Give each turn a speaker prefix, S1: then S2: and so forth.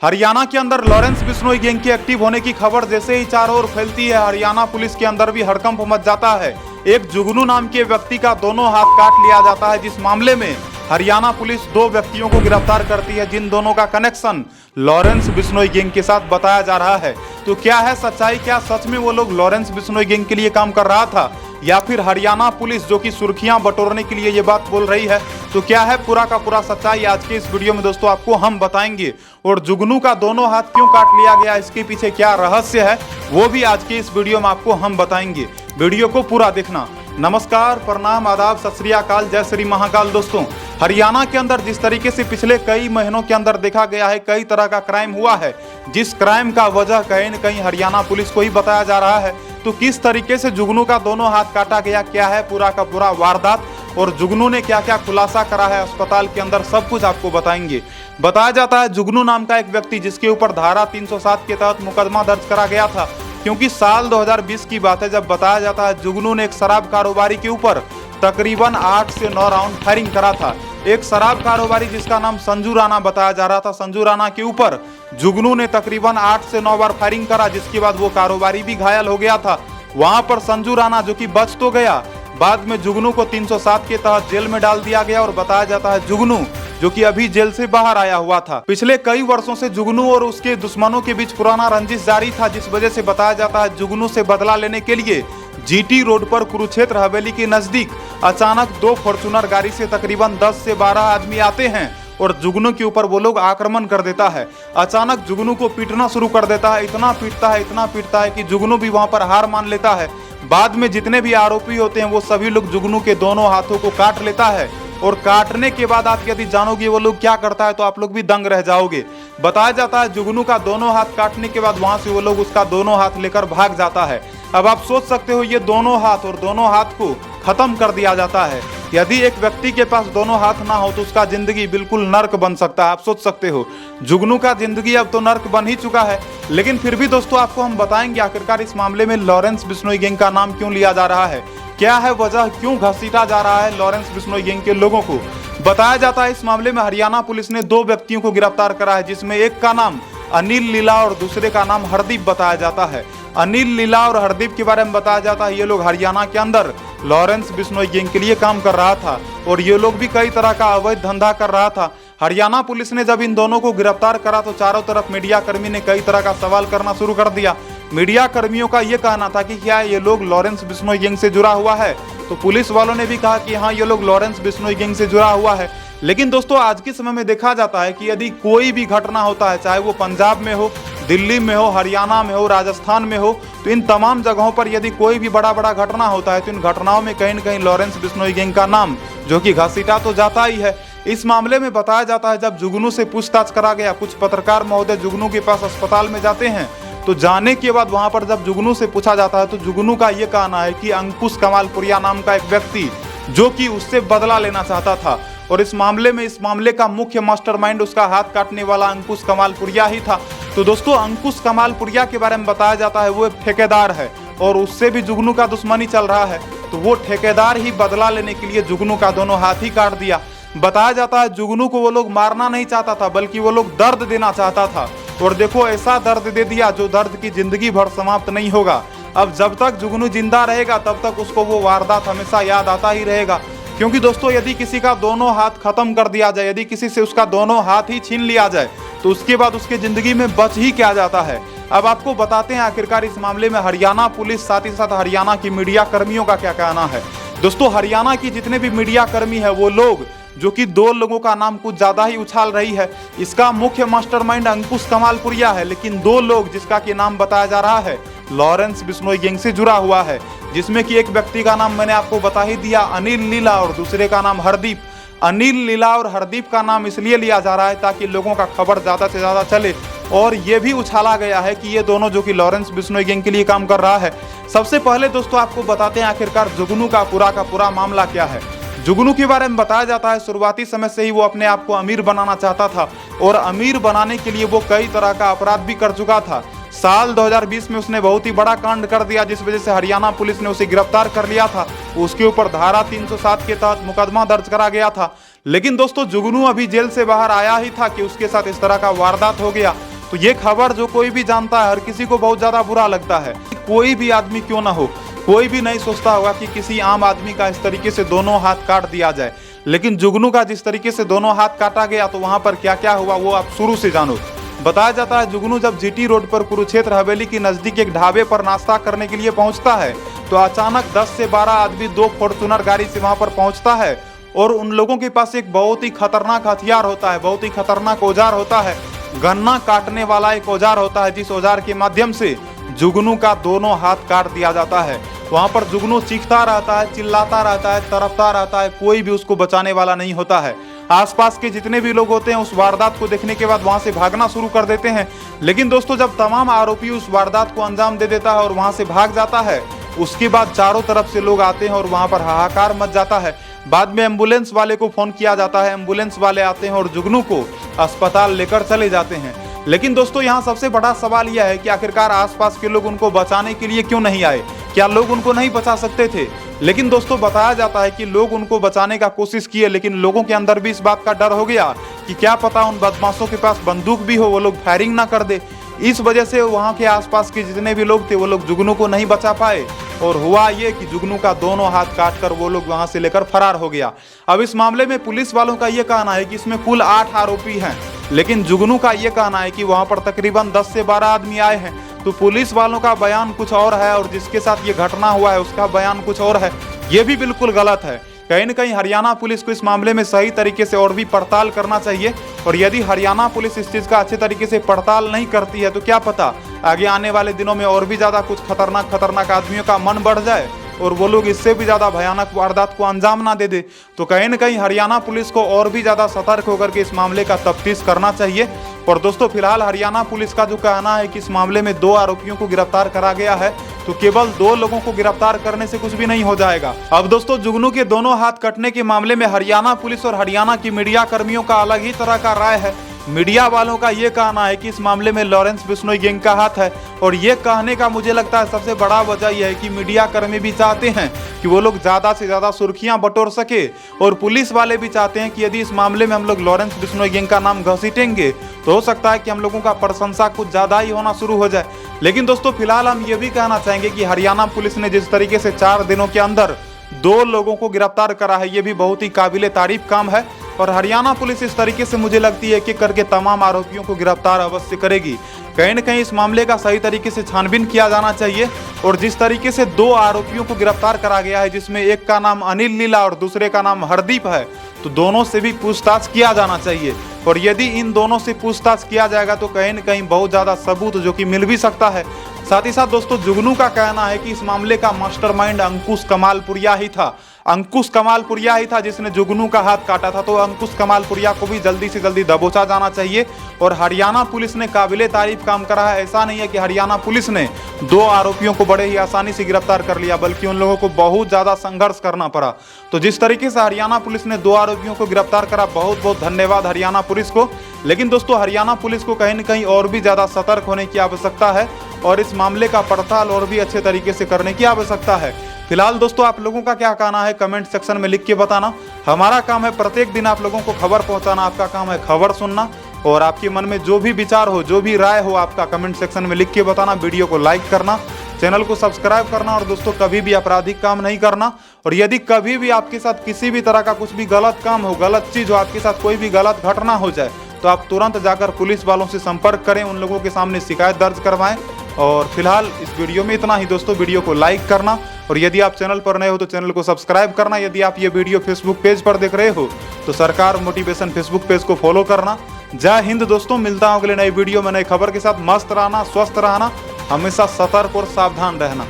S1: हरियाणा के अंदर Lawrence Bishnoi gang के एक्टिव होने की खबर जैसे ही चारों ओर फैलती है, हरियाणा पुलिस के अंदर भी हड़कंप मच जाता है। एक जुगनू नाम के व्यक्ति का दोनों हाथ काट लिया जाता है, जिस मामले में हरियाणा पुलिस दो व्यक्तियों को गिरफ्तार करती है, जिन दोनों का कनेक्शन लॉरेंस बिश्नोई गैंग के साथ बताया जा रहा है। तो क्या है सच्चाई? क्या सच में वो लोग लॉरेंस बिश्नोई गैंग के लिए काम कर रहा था, या फिर हरियाणा पुलिस जो कि सुर्खियां बटोरने के लिए ये बात बोल रही है? तो क्या है पूरा का पूरा सच्चाई आज के इस वीडियो में दोस्तों आपको हम बताएंगे। और जुगनू का दोनों हाथ क्यों काट लिया गया, इसके पीछे क्या रहस्य है, वो भी आज के इस वीडियो में आपको हम बताएंगे। वीडियो को पूरा देखना। नमस्कार, प्रणाम, आदाब, सत श्री अकाल, जय श्री महाकाल। दोस्तों, हरियाणा के अंदर जिस तरीके से पिछले कई महीनों के अंदर देखा गया है, कई तरह का क्राइम हुआ है, जिस क्राइम का वजह कहीं न कहीं हरियाणा पुलिस को ही बताया जा रहा है। तो किस तरीके से जुगनू का दोनों हाथ काटा गया, क्या है पूरा का पूरा वारदात, और जुगनू ने क्या क्या खुलासा करा है अस्पताल के अंदर, सब कुछ आपको बताएंगे। बताया जाता है जुगनू नाम का एक व्यक्ति, जिसके ऊपर धारा 307 के तहत मुकदमा दर्ज करा गया था, क्योंकि साल 2020 की बात है जब बताया जाता है जुगनू ने एक शराब कारोबारी के ऊपर तकरीबन 8 से 9 राउंड फायरिंग करा था। एक शराब कारोबारी जिसका नाम संजू राणा बताया जा रहा था, संजू राणा के ऊपर जुगनू ने तकरीबन 8 से 9 बार फायरिंग करा, जिसके बाद वो कारोबारी भी घायल हो गया था। वहां पर संजू राणा जो कि बच तो गया, बाद में जुगनू को 307 के तहत जेल में डाल दिया गया। और बताया जाता है जुगनू जो कि अभी जेल से बाहर आया हुआ था। पिछले कई वर्षों से जुगनू और उसके दुश्मनों के बीच पुराना रंजिश जारी था, जिस वजह से बताया जाता है जुगनू से बदला लेने के लिए जीटी रोड पर कुरुक्षेत्र हवेली के नजदीक अचानक दो फॉर्च्यूनर गाड़ी से तकरीबन 10 से 12 आदमी आते हैं और जुगनू के ऊपर वो लोग आक्रमण कर देता है। अचानक जुगनू को पीटना शुरू कर देता है, इतना पीटता है कि जुगनू भी वहां पर हार मान लेता है। बाद में जितने भी आरोपी होते हैं वो सभी लोग जुगनू के दोनों हाथों को काट लेता है, और काटने के बाद आप यदि जानोगे वो लोग क्या करता है तो आप लोग भी दंग रह जाओगे। बताया जाता है जुगनू का दोनों हाथ काटने के बाद वहां से वो लोग उसका दोनों हाथ लेकर भाग जाता है। अब आप सोच सकते हो ये दोनों हाथ और दोनों हाथ को खत्म कर दिया जाता है। यदि एक व्यक्ति के पास दोनों हाथ ना हो तो उसका जिंदगी बिल्कुल नर्क बन सकता है। आप सोच सकते हो जुगनू का जिंदगी अब तो नर्क बन ही चुका है। लेकिन फिर भी दोस्तों आपको हम बताएंगे आखिरकार इस मामले में लॉरेंस बिश्नोई गैंग का नाम क्यों लिया जा रहा है, क्या है वजह, क्यों घसीटा जा रहा है लॉरेंस बिश्नोई गैंग के लोगों को। बताया जाता है इस मामले में हरियाणा पुलिस ने दो व्यक्तियों को गिरफ्तार करा है, जिसमें एक का नाम अनिल लीला और दूसरे का नाम हरदीप बताया जाता है। अनिल लीला और हरदीप के बारे में बताया जाता है ये लोग हरियाणा के अंदर लॉरेंस बिश्नोई गैंग के लिए काम कर रहा था, और ये लोग भी कई तरह का अवैध धंधा कर रहा था। हरियाणा पुलिस ने जब इन दोनों को गिरफ्तार करा तो चारों तरफ मीडिया कर्मी ने कई तरह का सवाल करना शुरू कर दिया। मीडिया कर्मियों का ये कहना था कि क्या ये लोग लॉरेंस बिश्नोई गैंग से जुड़ा हुआ है, तो पुलिस वालों ने भी कहा कि हाँ ये लोग लॉरेंस बिश्नोई गैंग से जुड़ा हुआ है। लेकिन दोस्तों आज के समय में देखा जाता है कि यदि कोई भी घटना होता है, चाहे वो पंजाब में हो, दिल्ली में हो, हरियाणा में हो, राजस्थान में हो, तो इन तमाम जगहों पर यदि कोई भी बड़ा घटना होता है तो इन घटनाओं में कहीं न कहीं लॉरेंस बिश्नोई गैंग का नाम जो कि घसीटा तो जाता ही है। इस मामले में बताया जाता है जब जुगनू से पूछताछ करा गया, कुछ पत्रकार महोदय जुगनू के पास अस्पताल में जाते हैं, तो जाने के बाद वहां पर जब जुगनू से पूछा जाता है तो जुगनू का ये कहना है कि अंकुश कमालपुरिया नाम का एक व्यक्ति जो कि उससे बदला लेना चाहता था, और इस मामले का मुख्य मास्टरमाइंड उसका हाथ काटने वाला अंकुश कमालपुरिया ही था। तो दोस्तों अंकुश कमालपुरिया के बारे में बताया जाता है वो एक ठेकेदार है, और उससे भी जुगनू का दुश्मनी चल रहा है। तो वो ठेकेदार ही बदला लेने के लिए जुगनू का दोनों हाथ ही काट दिया। बताया जाता है जुगनू को वो लोग मारना नहीं चाहता था, बल्कि वो लोग दर्द देना चाहता था, और देखो ऐसा दर्द दे दिया जो दर्द की जिंदगी भर समाप्त नहीं होगा। अब जब तक जुगनू जिंदा रहेगा तब तक उसको वो वारदात हमेशा याद आता ही रहेगा। क्योंकि दोस्तों यदि किसी का दोनों हाथ खत्म कर दिया जाए, यदि किसी से उसका दोनों हाथ ही छीन लिया जाए, तो उसके बाद उसके जिंदगी में बच ही क्या जाता है। अब आपको बताते हैं आखिरकार इस मामले में हरियाणा पुलिस, साथ ही साथ हरियाणा की मीडिया कर्मियों का क्या कहना है। दोस्तों हरियाणा की जितने भी मीडिया कर्मी है वो लोग जो कि दो लोगों का नाम कुछ ज्यादा ही उछाल रही है। इसका मुख्य मास्टरमाइंड अंकुश कमालपुरिया है, लेकिन दो लोग जिसका कि नाम बताया जा रहा है लॉरेंस बिश्नोई गैंग से जुड़ा हुआ है, जिसमें कि एक व्यक्ति का नाम मैंने आपको बता ही दिया अनिल लीला और दूसरे का नाम हरदीप। अनिल लीला और हरदीप का नाम इसलिए लिया जा रहा है ताकि लोगों का खबर ज्यादा से ज्यादा चले, और ये भी उछाला गया है कि ये दोनों जो कि लॉरेंस बिश्नोई गैंग के लिए काम कर रहा है। सबसे पहले दोस्तों आपको बताते हैं आखिरकार जुगनू का पूरा मामला क्या है। जुगनू के बारे में बताया जाता है शुरुआती समय से ही वो अपने आप को अमीर बनाना चाहता था, और अमीर बनाने के लिए वो कई तरह का अपराध भी कर चुका था। साल 2020 में उसने बहुत ही बड़ा कांड कर दिया, जिस वजह से हरियाणा पुलिस ने उसे गिरफ्तार कर लिया था। उसके ऊपर धारा 307 के तहत मुकदमा दर्ज करा गया था। लेकिन दोस्तों जुगनू अभी जेल से बाहर आया ही था कि उसके साथ इस तरह का वारदात हो गया। तो ये खबर जो कोई भी जानता है, हर किसी को बहुत ज्यादा बुरा लगता है। कोई भी आदमी क्यों ना हो, कोई भी नहीं सोचता होगा कि किसी आम आदमी का इस तरीके से दोनों हाथ काट दिया जाए। लेकिन जुगनू का जिस तरीके से दोनों हाथ काटा गया, तो वहां पर क्या क्या हुआ वो आप शुरू से जानो। बताया जाता है जुगनू जब जीटी रोड पर कुरुक्षेत्र हवेली के नजदीक एक ढाबे पर नाश्ता करने के लिए पहुंचता है, तो अचानक 10 से 12 आदमी 2 फॉर्च्यूनर गाड़ी से वहां पर पहुंचता है और उन लोगों के पास एक बहुत ही खतरनाक हथियार होता है, बहुत ही खतरनाक औजार होता है। गन्ना काटने वाला एक औजार होता है, जिस औजार के माध्यम से जुगनू का दोनों हाथ काट दिया जाता है। वहां पर जुगनू चीखता रहता है, चिल्लाता रहता है, तड़पता रहता है, कोई भी उसको बचाने वाला नहीं होता है। आसपास के जितने भी लोग होते हैं उस वारदात को देखने के बाद वहां से भागना शुरू कर देते हैं। लेकिन दोस्तों जब तमाम आरोपी उस वारदात को अंजाम दे देता है और वहां से भाग जाता है, उसके बाद चारों तरफ से लोग आते हैं और वहां पर हाहाकार मच जाता है। बाद में एम्बुलेंस वाले को फोन किया जाता है, एम्बुलेंस वाले आते हैं और जुगनू को अस्पताल लेकर चले जाते हैं। लेकिन दोस्तों यहाँ सबसे बड़ा सवाल यह है कि आखिरकार आसपास के लोग उनको बचाने के लिए क्यों नहीं आए? क्या लोग उनको नहीं बचा सकते थे? लेकिन दोस्तों बताया जाता है कि लोग उनको बचाने का कोशिश किए, लेकिन लोगों के अंदर भी इस बात का डर हो गया कि क्या पता उन बदमाशों के पास बंदूक भी हो, वो लोग फायरिंग ना कर दे। इस वजह से वहाँ के आसपास के जितने भी लोग थे वो लोग जुगनू को नहीं बचा पाए और हुआ ये कि जुगनू का दोनों हाथ काटकर वो लोग वहां से लेकर फरार हो गया। अब इस मामले में पुलिस वालों का ये कहना है कि इसमें कुल 8 आरोपी हैं, लेकिन जुगनू का ये कहना है कि वहां पर तकरीबन 10 से 12 आदमी आए हैं। तो पुलिस वालों का बयान कुछ और है और जिसके साथ ये घटना हुआ है उसका बयान कुछ और है। ये भी बिल्कुल गलत है। कहीं न कहीं हरियाणा पुलिस को इस मामले में सही तरीके से और भी पड़ताल करना चाहिए। और यदि हरियाणा पुलिस इस चीज़ का अच्छे तरीके से पड़ताल नहीं करती है तो क्या पता आगे आने वाले दिनों में और भी ज़्यादा कुछ खतरनाक आदमियों का मन बढ़ जाए और वो लोग इससे भी ज़्यादा भयानक वारदात को अंजाम ना दे दे। तो कहीं न कहीं हरियाणा पुलिस को और भी ज़्यादा सतर्क होकर के इस मामले का तफ्तीश करना चाहिए। और दोस्तों फिलहाल हरियाणा पुलिस का जो कहना है कि इस मामले में 2 आरोपियों को गिरफ्तार करा गया है, तो केवल 2 लोगों को गिरफ्तार करने से कुछ भी नहीं हो जाएगा। अब दोस्तों जुगनू के दोनों हाथ कटने के मामले में हरियाणा पुलिस और हरियाणा की मीडिया कर्मियों का अलग ही तरह का राय है। मीडिया वालों का ये कहना है कि इस मामले में लॉरेंस बिश्नोई गैंग का हाथ है। और ये कहने का मुझे लगता है सबसे बड़ा वजह यह है कि मीडिया कर्मी भी चाहते हैं कि वो लोग ज़्यादा से ज़्यादा सुर्खियां बटोर सके और पुलिस वाले भी चाहते हैं कि यदि इस मामले में हम लोग लॉरेंस बिश्नोई गैंग का नाम घसीटेंगे तो हो सकता है कि हम लोगों का प्रशंसा कुछ ज़्यादा ही होना शुरू हो जाए। लेकिन दोस्तों फिलहाल हम ये भी कहना चाहेंगे कि हरियाणा पुलिस ने जिस तरीके से 4 दिनों के अंदर 2 लोगों को गिरफ्तार करा है, ये भी बहुत ही काबिले तारीफ काम है। और हरियाणा पुलिस इस तरीके से मुझे लगती है कि करके तमाम आरोपियों को गिरफ्तार अवश्य करेगी। कहीं न कहीं इस मामले का सही तरीके से छानबीन किया जाना चाहिए। और जिस तरीके से 2 आरोपियों को गिरफ्तार करा गया है, जिसमें एक का नाम अनिल नीला और दूसरे का नाम हरदीप है, तो दोनों से भी पूछताछ किया जाना चाहिए। और यदि इन दोनों से पूछताछ किया जाएगा तो कहीं न कहीं बहुत ज़्यादा सबूत जो कि मिल भी सकता है। साथ ही साथ दोस्तों जुगनू का कहना है कि इस मामले का मास्टरमाइंड अंकुश कमालपुरिया ही था। अंकुश कमालपुरिया ही था जिसने जुगनू का हाथ काटा था। तो अंकुश कमालपुरिया को भी जल्दी से जल्दी दबोचा जाना चाहिए। और हरियाणा पुलिस ने काबिले तारीफ काम करा है। ऐसा नहीं है कि हरियाणा पुलिस ने 2 आरोपियों को बड़े ही आसानी से गिरफ्तार कर लिया, बल्कि उन लोगों को बहुत ज़्यादा संघर्ष करना पड़ा। तो जिस तरीके से हरियाणा पुलिस ने 2 आरोपियों को गिरफ्तार करा, बहुत बहुत धन्यवाद हरियाणा पुलिस को। लेकिन दोस्तों हरियाणा पुलिस को कहीं न कहीं और भी ज़्यादा सतर्क होने की आवश्यकता है और इस मामले का पड़ताल और भी अच्छे तरीके से करने की आवश्यकता है। फिलहाल दोस्तों आप लोगों का क्या कहना है कमेंट सेक्शन में लिख के बताना। हमारा काम है प्रत्येक दिन आप लोगों को खबर पहुंचाना, आपका काम है खबर सुनना। और आपके मन में जो भी विचार हो, जो भी राय हो, आपका कमेंट सेक्शन में लिख के बताना। वीडियो को लाइक करना, चैनल को सब्सक्राइब करना और दोस्तों कभी भी आपराधिक काम नहीं करना। और यदि कभी भी आपके साथ किसी भी तरह का कुछ भी गलत काम हो, गलत चीज़ हो, आपके साथ कोई भी गलत घटना हो जाए, तो आप तुरंत जाकर पुलिस वालों से संपर्क करें, उन लोगों के सामने शिकायत दर्ज करवाएं। और फिलहाल इस वीडियो में इतना ही दोस्तों। वीडियो को लाइक करना और यदि आप चैनल पर नए हो तो चैनल को सब्सक्राइब करना। यदि आप ये वीडियो फेसबुक पेज पर देख रहे हो तो सरकार मोटिवेशन फेसबुक पेज को फॉलो करना। जय हिंद दोस्तों, मिलता हूं अगले नई वीडियो में नई खबर के साथ। मस्त रहना, स्वस्थ रहना, हमेशा सतर्क और सावधान रहना।